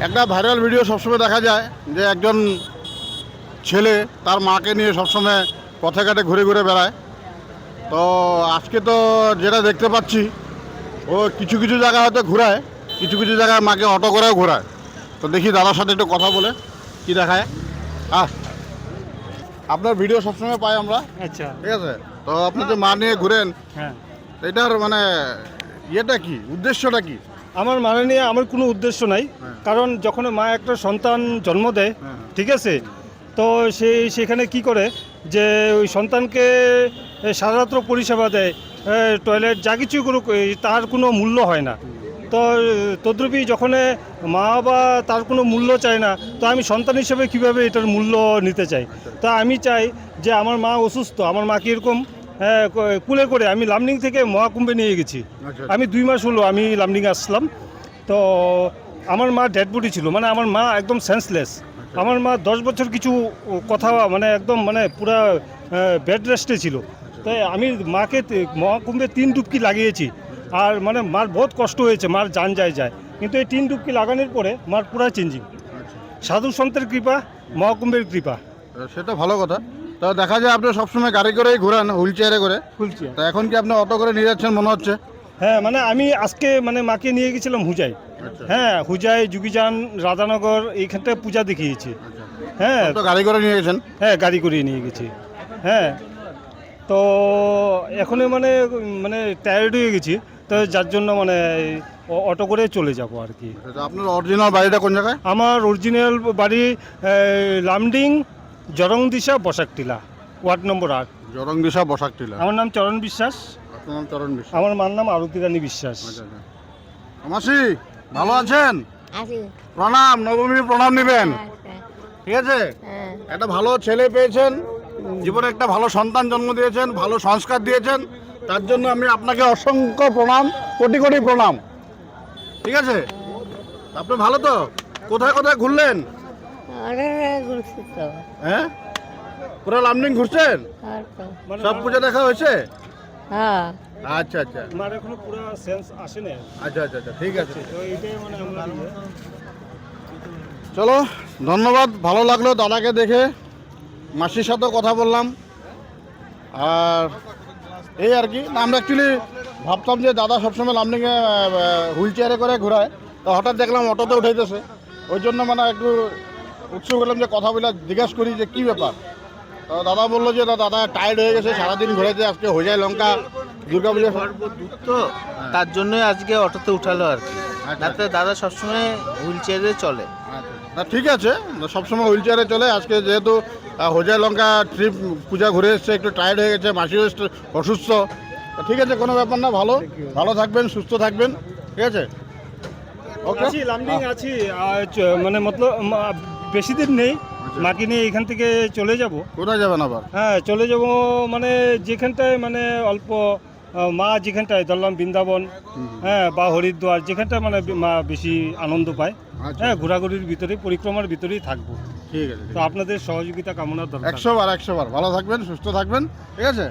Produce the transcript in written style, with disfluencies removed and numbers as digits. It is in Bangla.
একটা ভাইরাল ভিডিও সবসময় দেখা যায় যে একজন ছেলে তার মাকে নিয়ে সবসময় পথে ঘাটে ঘুরে ঘুরে বেড়ায়। তো আজকে তো যেটা দেখতে পাচ্ছি ও কিছু কিছু জায়গা হয়তো ঘোরায়, কিছু কিছু জায়গায় মাকে অটো করেও ঘোরায়। তো দেখি দাদার সাথে একটু কথা বলে কি দেখায়। আপনার ভিডিও সবসময় পাই আমরা। আচ্ছা, ঠিক আছে, তো আপনি যে মা নিয়ে ঘুরেন, হ্যাঁ। এটার মানে ইয়েটা কি, উদ্দেশ্যটা কি? আমার মানে নিয়ে আমার কোনো উদ্দেশ্য নাই। হ্যাঁ। কারণ যখন মা একটা সন্তান জন্ম দেয়, হ্যাঁ। ঠিক আছে, তো সেখানে কি করে যে ওই সন্তানকে সারারাত্র পরিষেবা দেয়, টয়লেট যা কিছু করুক, তার কোনো মূল্য হয় না। তো তদ্রূপী যখন মা বা তার কোনো মূল্য চায় না, তো আমি সন্তান হিসেবে কিভাবে এটার মূল্য নিতে চাই। তা আমি চাই যে আমার মা অসুস্থ, আমার মাকে এরকম কুলে করে আমি লামডিং থেকে মহাকুম্ভে নিয়ে গেছি। আচ্ছা। আমি 2 মাস হলো আমি লামডিংয়ে আসলাম। তো আমার মা ডেড বডি ছিল, মানে আমার মা একদম সেন্সলেস। আমার মা 10 বছর কিছু কথা মানে একদম মানে পুরা বেড রেস্টে ছিল। তাই আমি মাকে মহাকুম্ভে 3 ডুবকি লাগিয়েছি। আর মানে মার বহুত কষ্ট হয়েছে, মার জান যায়। কিন্তু এই 3 ডুবকি লাগানোর পরে মার পুরা চেঞ্জিং। সাধু সন্তের কৃপা, মহাকুম্ভের কৃপা। সেটা ভালো কথা। তো দেখা যায় আপনি সবসময় গাড়ি করেই ঘোরান, হুইল চেয়ারে করে। খুলছি। তো এখন কি আপনি অটো করে নিয়ে যাচ্ছেন মনে হচ্ছে? হ্যাঁ, মানে আমি আজকে মানে মাকে নিয়ে গেছিলাম হুজাই। হ্যাঁ, হুজাই, যুগিজান, রাধানগর এইখানটায় পূজা দেখিয়েছি। হ্যাঁ, তো গাড়ি করে নিয়ে গেছেন? হ্যাঁ, গাড়ি করিয়ে নিয়ে গেছি। হ্যাঁ, তো এখনই মানে মানে টায়ার্ড হয়ে গেছি, তো যার জন্য মানে অটো করে চলে যাব আর কি। তো আপনার অরিজিনাল বাড়িটা কোন জায়গায়? আমার অরিজিনাল বাড়ি লামডিং, জরংদিশা, বসাকটিলা, ওয়ার্ড নম্বর 8। জরংদিশা, বসাকটিলা। আমার নাম চরণ বিশ্বাস। আপনার নাম চরণ বিশ্বাস। আমার মার নাম আরতি রানী বিশ্বাস। আচ্ছা। মাসি ভালো আছেন? আছি। প্রণাম, নবমীর প্রণাম নেবেন। আচ্ছা। ঠিক আছে, হ্যাঁ। একটা ভালো ছেলে পেয়েছেন, জীবনে একটা ভালো সন্তান জন্ম দিয়েছেন, ভালো সংস্কার দিয়েছেন, তার জন্য আমি আপনাকে অসংখ্য প্রণাম, কোটি কোটি প্রণাম। ঠিক আছে, আপনি ভালো তো? কোথায় কোথায় ঘুরলেন? অনেক ঘুরছি তো। হ্যাঁ, পুরো লামডিং ঘুরছেন? আর তো। মানে সব পূজা দেখা হয়েছে? হ্যাঁ। আচ্ছা। মার এখনো পুরো সেন্স আসে না। আচ্ছা, ঠিক আছে। তো এইটাই মানে আমরা চলো, ধন্যবাদ, ভালো লাগলো দাদাকে দেখে, মাসির সাথেও কথা বললাম। আর এই আর কি, আমরা অ্যাকচুয়ালি ভাবতাম যে দাদা সবসময় লামডিংয়ে হুইল চেয়ারে করে ঘোরায়, তো হঠাৎ দেখলাম অটোতে উঠাইতেছে, ওই জন্য মানে একটু উৎসুক হলাম যে কথা বলে জিজ্ঞাসা করি যে কী ব্যাপার। তো দাদা বললো যে দাদা টায়ার্ড হয়ে গেছে, সারাদিন ঘুরেছে, আজকে হোজাই লঙ্কা দুর্গা পুজো। তো তার জন্যই আজকে অটোতে উঠালো আর কি। তাতে দাদা সবসময় হুইল চেয়ারে চলে। না ঠিক আছে, সবসময় হুইল চেয়ারে চলে, আজকে যেহেতু হোজাই লঙ্কা ট্রিপ পূজা ঘুরে এসছে, একটু টায়ার্ড হয়ে গেছে, মাসিও অসুস্থ। তো ঠিক আছে, কোনো ব্যাপার না, ভালো থাকবেন, সুস্থ থাকবেন। ঠিক আছে, ওকে। আছি, লামডিং আছি। আর মানে মতলব বেশি দিন নেই, মাকে নিয়ে এখান থেকে চলে যাব। কোথায় যাবেন আবার? হ্যাঁ, চলে যাব মানে যেখানটায় মানে অল্প মা যেখানটায় ধরলাম বৃন্দাবন, হ্যাঁ, বা হরিদ্বার, যেখানটায় মানে মা বেশি আনন্দ পায়। আচ্ছা। হ্যাঁ, ঘোরাঘুরির ভিতরে, পরিক্রমার ভিতরেই থাকবো। ঠিক আছে, তো আপনাদের সহযোগিতা কামনা দরকার। 100 বার ভালো থাকবেন, সুস্থ থাকবেন। ঠিক আছে।